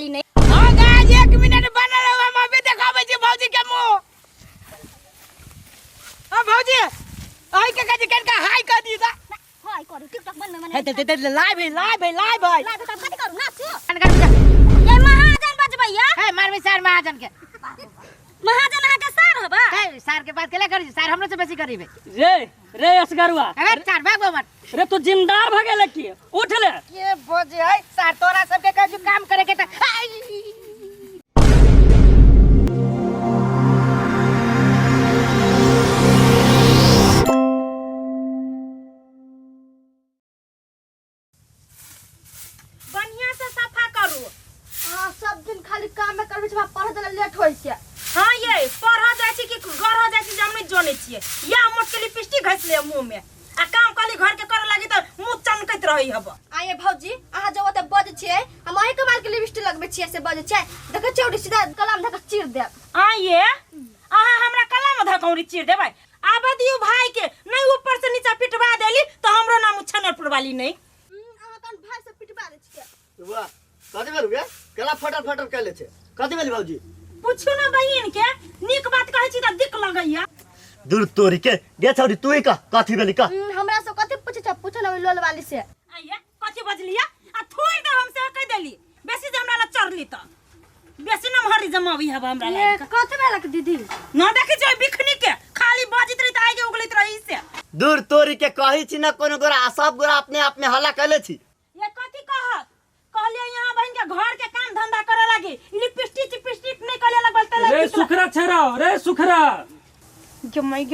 वाली नहीं। हां गाइस 1 मिनट बनल रहो, हम अभी देखाबै छी भौजी के मुंह। हां भौजी आई के कनका हाय कर दी दा। हाय करू टिकटॉक बन में हे ते लाइव है लाइव तो कथि करू ना ये महाजन बजबैया हे मारबे सार महाजन के। महाजन आके सार हबा हे सार के बात केला करी, सार हमरो से बेसी करीबे। रे असगरुआ अरे चार भाग मत रे तू जिम्मेदार भगेले की उठ ले के बोझे है सार तोरा सब के कजू काम करे के त बढ़िया से सफा करू। हां सब दिन खाली काम में करबे छ, पढ़े देला लेट होय छै। हां ये पढ़ा जाय छी कि घर हो जाय छी हम नहीं जाने छिए। या मोट के लिपस्टिक घस ले मुंह में आ काम कली घर के करे लागी त मुंह चमकैत रही हब। आये भौजी आहा जब ओते बज छिए, हम अही कमाल के लिपस्टिक लगबे छिए से बज छै। देखे चौड़ी सीधा कलम धक चीर दे। आये आहा हमरा कलम धकौरी चीर देबै। आबे दियो भाई के नहीं ऊपर से नीचा पिटवा देली तो हमरो नाम छनरपुर वाली नहीं। आहा कन भाई से पिटवा दे छिए। वाह कथि भेल बे कला फटर कैले छै कथि भेल भौजी पूछू ना बहिन के नीक बात कहै छी त दिक लगैया। दूर तोरी के दे छौरी तू का कथि भेली का हमरा से कथि पूछे छ, पूछो ना लोल वाली से। आये कथि बजलिया आ थोड़ दे हम से कह देली बेसी जे हमरा ला चढ़ली त बेसी न महरी जमावी हब हमरा ला। कथि भेला के दीदी न देखि छै बिखनी के खाली बाजित रही त आगे उगलित रही से। दूर तोरी के कहि छी ना कोनो गोरा सब गोरा अपने आप में हल्ला कैले छी। ये कथि कहत कहलिए यहाँ बहन के घर के काम धंधा करे लागी लिपस्टिक नहीं करे लगल त रे सुखरा छरा रे सुखरा गमई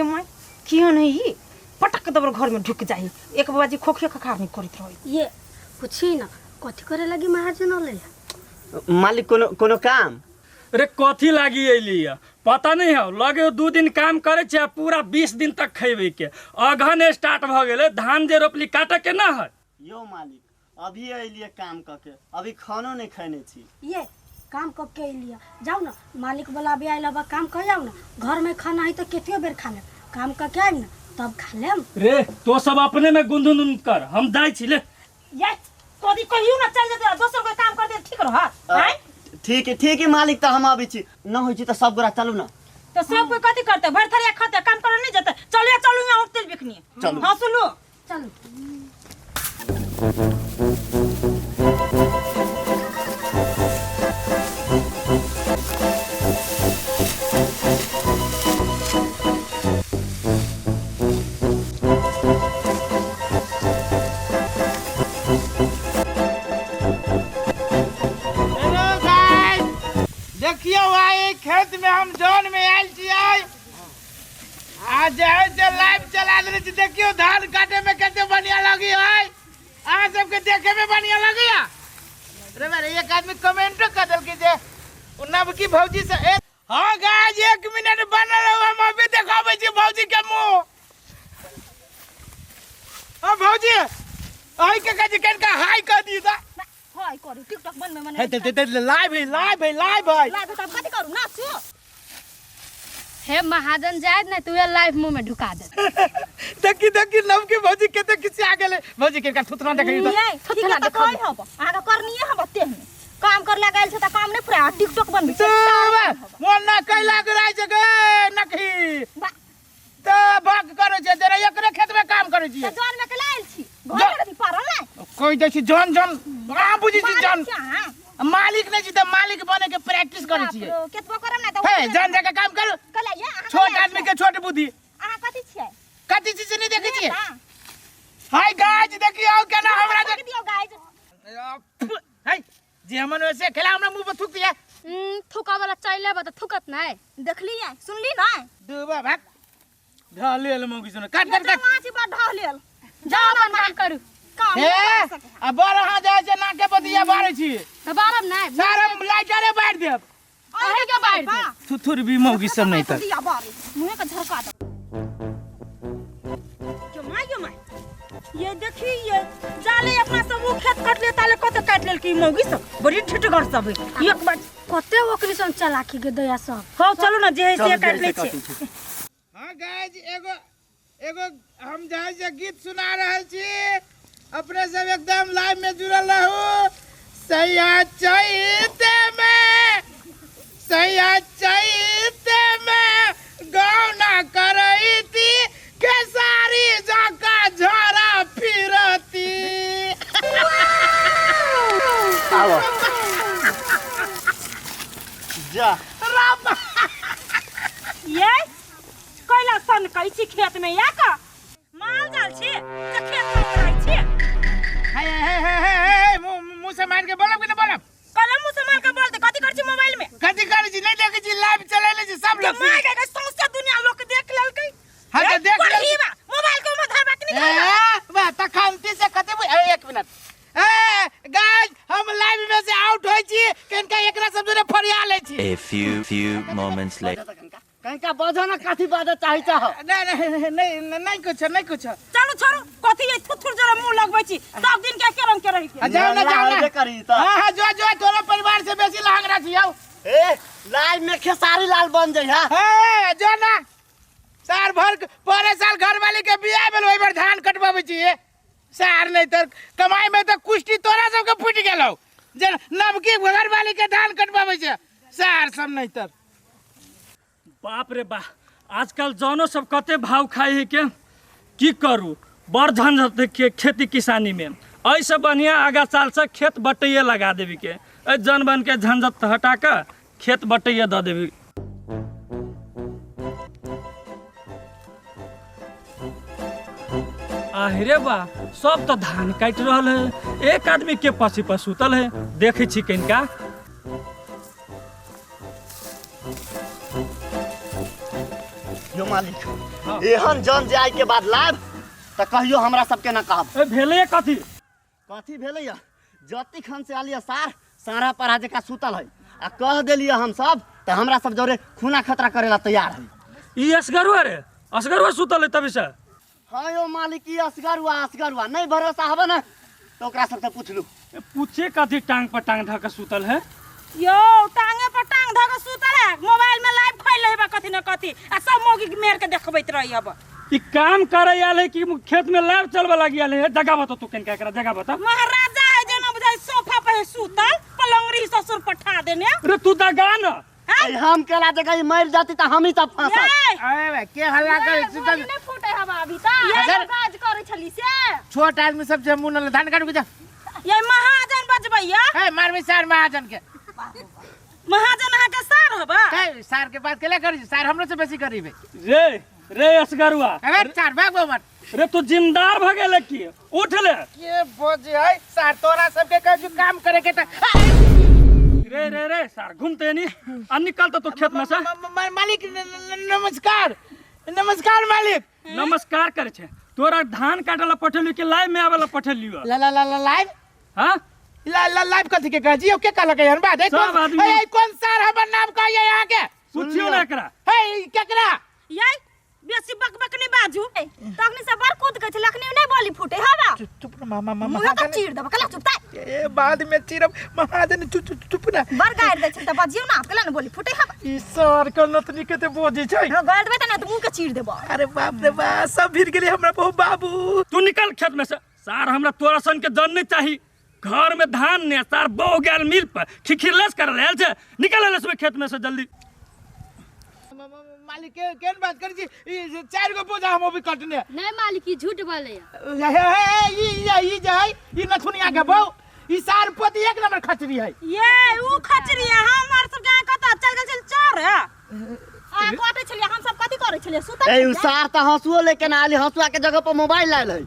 कियो नहीं पटक दबर घर में ढुक जाई। एक बाजी खोखिया खखार नहीं करत रही। ये पूछी ना कथि करे लगी महाजन ले मालिक कोनो काम रे कथी लागी एली पता नहीं है लगे 2 दिन काम करे छै पूरा 20 दिन तक खैबे के। अगहन स्टार्ट भ गेले धान जे रोपली काटे के ना है। यो मालिक अभी एलिए काम करके अभी खानो नहीं खाने छी। ये काम कब के लिया जाओ ना मालिक बुलाबे आइल बा काम कर जाओ ना घर में खाना है तो केतियो बेर खा ले काम का क्या है ना तब खा लेम। रे तो सब अपने में गुंदुन कर हम जाई छी ले। ये कदी कहियो ना चल जते दोसर कोई काम कर दे ठीक रह हैं। ठीक है मालिक तो हम अभी छी न होई छी तो सब गोरा चलू ना तो सब कोई कथि करते भर थरिया खाते काम करे नहीं जते चलू यहाँ होटल बिखनी। चलू। हां सुनो चलो देखियो भाई खेत में हम जौन में आयल छियै आज है लाइव चला दे छी। देखियो धान काटे में कैसे बढ़िया लगी है आ सबके देखे में बढ़िया लगी है। अरे मेरे एक आदमी कमेंट कर दल की जे उन्नब की भौजी से हां गाइस 1 मिनट बनल रहो, हम अभी देखाबै छी भौजी के मुंह। हां भौजी आई के कनका हाय कर दी दा। हाय करू टिकटॉक बन में हे ते लाइव है लाइव तो कथि करू ना सो। हे महाजन जाय ना तू लाइव मुंह में ढुका दे। देखी नव के भौजी केते किसी आ गेले भौजी के थुथना देखै तो ये थुथना देखै हब आगा करनिए हब ते काम कर ले गेल छ त काम नहीं पूरा टिकटॉक बनबे छ। मोन ना कैला गराय जगे नखी त भाग करे छै जरा एकरे खेत में काम करे छी। जॉन में के लायल छी घर में पारल नै कोई दे छी जॉन आ बुझी छी जॉन मालिक नहीं छी त मालिक बने के प्रैक्टिस करे छी। केतबो करम ना त हे जॉन जगह काम कर कले ये छोट आदमी के छोट बुद्धि आहा कथि छियै कथि चीज नहीं देखै छी। हाय गाइस देखियो केना हमरा देख दियो गाइस हाय जे हमन वैसे खेला हमरा मुंह पर थूक दिया थुका वाला चाइले बा त थुकत नै देखलिए सुनली ना दुबा भाग ढालेल मौगी सुन काट माछी बा ढालेल जाओ अपन काम करू काम हे अब बरहा जाय छै नाके बतिया बारै छी त बारब नै सारा लाइटरे बार देब अहे के बाहर दे थुथुर भी मौगी सब नहीं त दिया बारे मुंह का झरका दो जो माय ये देखी ये जाले अपना सब वो खेत काट ले ताले कत काट लेल की मौगी सब बड़ी ठिठगर सब एक बार कते ओकरी सन चालाकी के दया सब। हो चलो ना जे से काट ले छी। हां गाइस एगो हम जाय जे गीत सुना रहल छी अपने सब एकदम लाइव में जुड़ल रहू सैया चैते सैया चैते में गौना करई थी केसारी जाका झरा फिरती। आओ जा ये कैला सन कई छी खेत में या का माल जाल छी त खेत में कराई छी हे मुंह से मार के बोलब कि ना बोलब? कलम मुंह से मार के बोल दे कथि कर छी मोबाइल में कथी करै छी? नहीं देखे छी लाइव चलेले छी सब लोग। मार के समस्या दुनिया लोग देख लेलकै। हां त देख ले मोबाइल को मत धरबा कि नहीं बा तखनती से कते एक मिनट। गाइस हम लाइव में से आउट होई छी कनका एकरा सब जोरे फरिया ले छी। A few moments later. कनका बजा ना काठी बाजा चाहि चाह। नहीं कुछ चलो छोरो कथि ये थुथुर जरा मुंह लगबै छी सब दिन के रंग के रही के जाओ ना करी त हां जो तोरा परिवार से बेसी लहंगरा छी आओ। ए लाइव में खेसारी लाल बन जाइ हां। जो ना सार भर पूरे साल घर वाली के बियाह भेल ओइ बार धान कटबाबै छी सार नहीं त कमाई में त कुष्टी तोरा सब के फुट गेलौ जे नबकी घर वाली के धान कटबाबै छै सार सब नहीं त। बाप रे बा आजकल जौनो सब कते भाव खाई है के की करू बड़ झंझट के खेती किसानी में। ऐसे बढ़िया आगा साल से खेत बटैया लगा देवी के जन बन के झंझट हटा के खेत बटैया द देवी। आहिरे बा सब तो धान काट रहल है एक आदमी के पसी पर सुतल है देखे छी कनिका। यो मालिक एहन जन जाय के बाद लाभ त कहियो हमरा सबके ना कहब। भेले कथी कथी भेलै या जति खन से आलिया सारा परा जका सुतल है आ कह देलिए हम सब त हमरा सब जोरे खूना खतरा करेला तैयार है। ई असगरुआ सुतल है तभी से। हाँ यो मालिक ई असगरुआ नहीं भरोसा हबे ना तो ओकरा सबके पूछलू। पूछे कथी टांग पर टांग धके सुतल है। यो टांगे पर टांग धक सुतल है मोबाइल में लाइव खोल लेबा कथि न कथि आ सब मोगी मेर के देखबैत रही अब। ई काम करे आले कि खेत में लाइव चलबे लगी आले है जगह बता तू कनिका एकरा जगह बता। महाराजा है जेना बुझाई सोफा पे सुतल पलंगरी ससुर पठा देने रे तू दगा न हम केला जगह मर जाती त हम ही तब फंसा। अरे के हल्ला करे सुतल नहीं फूटे हवा अभी ता ये काज करे छली से छोट आदमी सब से मुंह न धान काट के जा। ये महाजन बजबैया ए मारबे सार महाजन के महाजन अहाँ के सार हबा ए सार के बात केला करी सार हमरो से बेसी करीबे। रे असगरुआ अबे सार भागो मत रे तू जिम्मेदार भ गेले की उठ ले के बोझ है सार तोरा सब के जो काम करे के त रे सार घूमते नहीं आ निकल तो खेत में से। मालिक नमस्कार मालिक। नमस्कार करे छे तोरा धान काटला पठेली के लाइव में आवेला पठेलियो लाइव हां लाइव कथी के कह के काला के हन बात है कौन सार हमर नाम कहिए यहां के पूछियो ना एकरा हे केकरा ये बेसी बकबक नहीं बाजू तखनी से बर कूद के लखनी नहीं बोली फूटे हवा चुप ना मामा मुंह का चीर दब कला चुपता ए बाद में चीरब महाजन चुप ना बर गाड़ दे त बजियो ना कला न बोली फूटे हवा ई सर के नतनी के ते बोझी छै गाड़ देबे त ना त मुंह के चीर देबो। अरे बाप रे बा सब भिर गेले हमरा बहु बाबू। तू निकल खेत में से सार हमरा तोरा सन के जन नहीं चाही घर में धान ने सार बहु गेल मिल पर खिखिरलेस कर रहल छे निकल ले खेत में से जल्दी। मालिक केन बात करी छी ई चार गो बोझा हम अभी कटने नहीं मालिक ई झूठ बोले ई जे है ई नथुनिया के बहु ई सार पोती एक नंबर खचरी है। ये ऊ खचरी है हमर सब गाय कत चल गेल चोर है आ काटे छलिए हम सब कथि करे छलिए सुतल ए उ सार त हंसुओ लेके ना आली हंसुआ के जगह पर मोबाइल लायल है।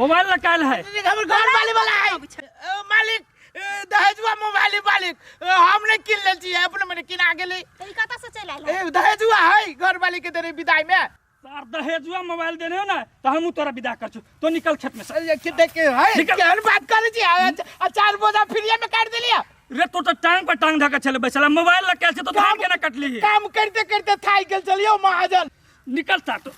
मोबाइल लकाल है हमर घर वाली वाला है मालिक दहेजुआ मोबाइल मालिक हमने किन ले छी अपने मैंने किना गेले ई कत से चल आइल ए दहेजुआ है घर वाली के देरे विदाई में सार दहेजुआ मोबाइल देने हो ना तो हम तोरा विदा कर छु तो निकल खेत में से। ये कि देख है केहन बात करे छी आ चार बोझा फ्रीए में काट देलिया रे तो टांग पर टांग धके चले बैसला मोबाइल लकाल से तो धान के ना कटली है काम करते करते थाई गेल चलियो महाजन निकल सा तो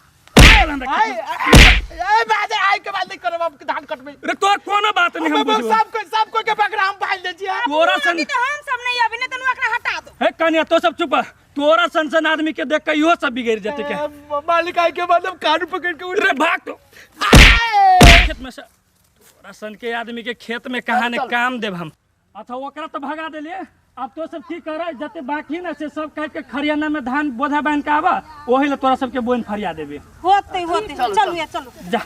ए बाजे आई के बाद नहीं करब अब धान कटबे रे तोर कोनो बात नहीं हम बुझबो सब कोई के बकरा हम पाल दे छी तोरा सन तो हम सब नहीं अभी नहीं तनु एकरा हटा दो है कन्या तो सब चुप तोरा सन आदमी के देख के इहो सब बिगड़ जाते के मालिक आई के बाद हम कान पकड़ के उड़ रे भाग तो खेत में से तोरा सन के आदमी के खेत में कहां ने काम देब हम अथा ओकरा तो भगा देलिए अब तो सब की कर जते बाकी ना से सब काट के खरियाना में धान बोझा बांध के आवा वही ले तोरा सबके बोइन फरिया देबे होते चलो चलो जा